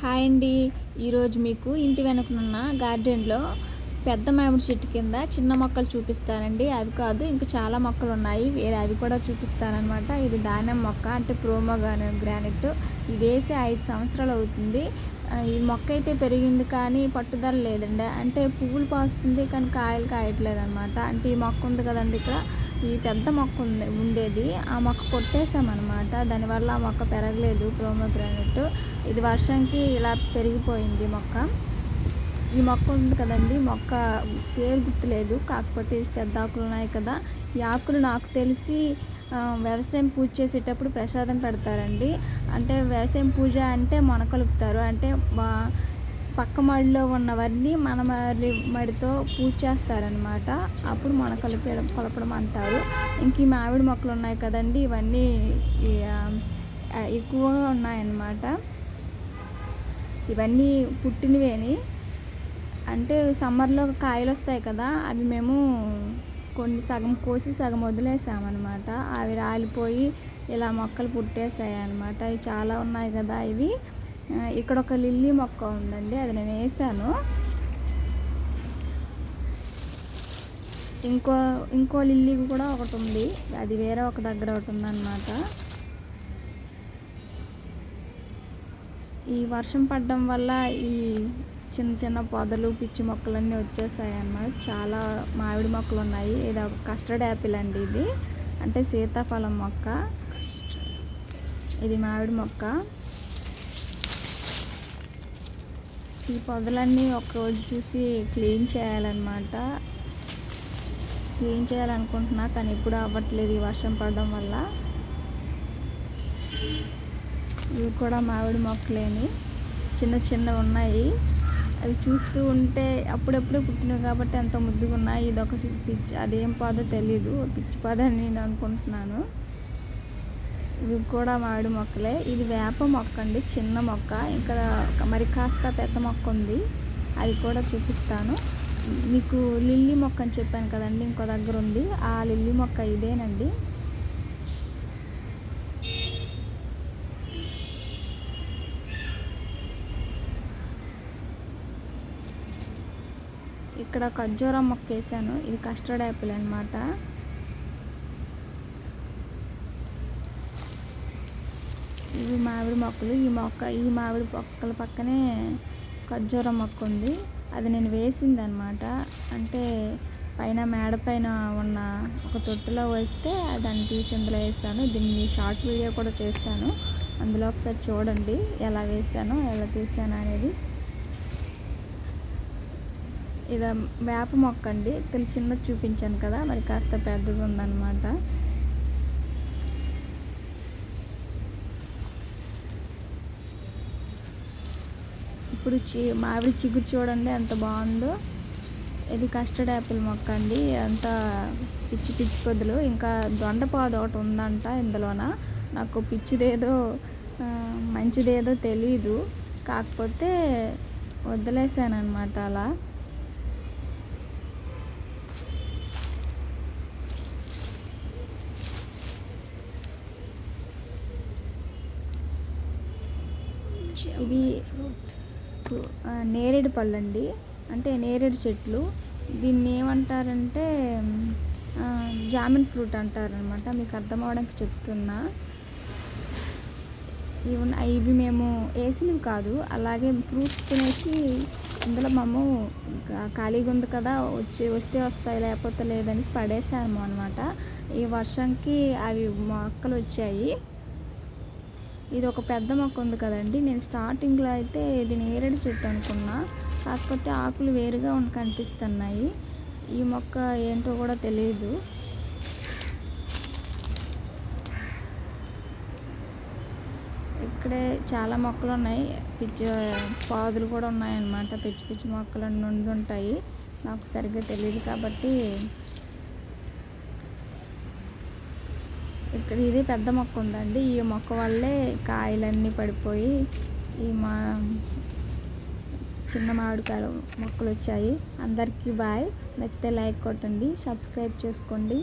Hi అండి. ఈరోజు మీకు ఇంటి వెనకనున్న గార్డెన్లో పెద్ద మామిడి చెట్టు కింద చిన్న మొక్కలు చూపిస్తానండి. అవి కాదు, ఇంకా చాలా మొక్కలు ఉన్నాయి, వేరే అవి కూడా చూపిస్తానమాట. ఇది దానిమ్మ మొక్క, అంటే ప్రోమోగ్రానైట్. ఇది వేసి 5 సంవత్సరాలు అవుతుంది. ఈ మొక్క అయితే పెరిగింది కానీ పట్టుదల లేదండి. అంటే పువ్వులు పాస్తుంది కానీ కాయలు కాయట్లేదు అనమాట. అంటే ఈ మొక్క ఉంది కదండి, ఇక్కడ ఈ పెద్ద మొక్క ఉండేది, ఆ మొక్క కొట్టేసామన్నమాట. దానివల్ల ఆ మొక్క పెరగలేదు, ప్రోమోగ్రానైట్. ఇది వర్షంకి ఇలా పెరిగిపోయింది మొక్క. ఈ మొక్క ఉంది కదండి, మొక్క పేరు గుర్తులేదు, కాకపోతే పెద్ద ఆకులు ఉన్నాయి కదా. ఈ ఆకులు నాకు తెలిసి వ్యవసాయం పూజ చేసేటప్పుడు ప్రసాదం పెడతారండి. అంటే వ్యవసాయం పూజ అంటే మొనకలుపుతారు, అంటే పక్క మడిలో ఉన్నవన్నీ మన మడితో పూజ చేస్తారనమాట. అప్పుడు కొలపడం అంటారు. ఇంక ఈ మామిడి మొక్కలు ఉన్నాయి కదండి, ఇవన్నీ ఎక్కువగా ఉన్నాయన్నమాట. ఇవన్నీ పుట్టినవేని, అంటే సమ్మర్లో కాయలు వస్తాయి కదా, అవి మేము కొన్ని సగం కోసి సగం వదిలేసామన్నమాట. అవి రాలిపోయి ఇలా మొక్కలు పుట్టేసాయి అన్నమాట. ఇవి చాలా ఉన్నాయి కదా ఇవి. ఇక్కడ ఒక లిల్లీ మొక్క ఉందండి, అది నేను వేసాను. ఇంకో లిల్లీ కూడా ఒకటి ఉంది, అది వేరే ఒక దగ్గర ఒకటి ఉందన్నమాట. ఈ వర్షం పడడం వల్ల ఈ చిన్న చిన్న పొదలు పిచ్చి మొక్కలన్నీ వచ్చేసాయి అన్నమాట. చాలా మామిడి మొక్కలు ఉన్నాయి. ఇది ఒక కస్టర్డ్ యాపిల్ అండి, ఇది అంటే సీతాఫలం మొక్క. ఇది మామిడి మొక్క. ఈ పొదలన్నీ ఒకరోజు చూసి క్లీన్ చేయాలన్నమాట. క్లీన్ చేయాలనుకుంటున్నా కానీ ఇప్పుడు అవ్వట్లేదు ఈ వర్షం పడడం వల్ల. ఇవి కూడా మామిడి మొక్కలేని చిన్న చిన్న ఉన్నాయి. అవి చూస్తూ ఉంటే అప్పుడప్పుడే పుట్టినవి కాబట్టి ఎంత ముద్దుగా ఉన్నాయి. ఇది ఒక పిచ్చి, అదేం పాదో తెలీదు, పిచ్చి పాద అని నేను అనుకుంటున్నాను. ఇవి కూడా మామిడి మొక్కలే. ఇది వేప మొక్క అండి, చిన్న మొక్క. ఇంకా మరి కాస్త పెద్ద మొక్క ఉంది, అది కూడా చూపిస్తాను మీకు. లిల్లీ మొక్క అని చెప్పాను కదండి, ఇంకో దగ్గర ఉంది. ఆ లిల్లీ మొక్క ఇదేనండి. ఇక్కడ ఖర్జూరం మొక్క వేసాను, ఇది కస్టర్డ్ యాపిల్ అనమాట. ఇవి మామిడి మొక్కలు. ఈ మామిడి మొక్కల పక్కనే ఖర్జూరం మొక్క ఉంది, అది నేను వేసింది అనమాట. అంటే పైన మేడ పైన ఉన్న ఒక తొట్టులో వేస్తే దాన్ని తీసి ఇందులో వేసాను. దీన్ని షార్ట్ వీడియో కూడా చేశాను, అందులో ఒకసారి చూడండి ఎలా వేసాను ఎలా తీసాను అనేది. ఇది వేప మొక్క అండి, చిన్నది చూపించాను కదా, మరి కాస్త పెద్దది ఉందన్నమాట. ఇప్పుడు మామిడి చిగురు చూడండి ఎంత బాగుందో. ఇది కస్టర్డ్ యాపిల్ మొక్క అండి, అంతా పిచ్చి పిచ్చి పొద్దులు. ఇంకా దొండపాదు ఒకటి ఉందంట ఇందులోన. నాకు పిచ్చిదేదో మంచిదేదో తెలీదు, కాకపోతే వదిలేసాను అనమాట అలా. ఇవి నేరేడు పళ్ళు అండి, అంటే నేరేడు చెట్లు. దీన్ని ఏమంటారంటే జామిన్ ఫ్రూట్ అంటారనమాట. మీకు అర్థం అవడానికి చెప్తున్నా. ఇవి మేము వేసినవి కాదు, అలాగే ఫ్రూట్స్ తినేసి ఇందులో మేము ఖాళీగా ఉంది కదా, వస్తే వస్తాయి లేకపోతే లేదని పడేసాము అనమాట. ఈ వర్షంకి అవి మొక్కలు వచ్చాయి. ఇది ఒక పెద్ద మొక్క ఉంది కదండి, నేను స్టార్టింగ్లో అయితే ఇది నేరేడు చెట్టు అనుకున్నా, కాకపోతే ఆకులు వేరుగా కనిపిస్తున్నాయి. ఈ మొక్క ఏంటో కూడా తెలియదు. ఇక్కడే చాలా మొక్కలు ఉన్నాయి, పిచ్చి పాదులు కూడా ఉన్నాయన్నమాట. పిచ్చి పిచ్చి మొక్కలు నుండి ఉంటాయి, నాకు సరిగ్గా తెలియదు కాబట్టి. ఇక్కడ ఇది పెద్ద మొక్క ఉందండి, ఈ మొక్క వల్లే కాయలన్నీ పడిపోయి ఈ చిన్న మామిడికాయలు మొక్కలు వచ్చాయి. అందరికీ బాయ్. నచ్చితే లైక్ కొట్టండి, సబ్స్క్రైబ్ చేసుకోండి.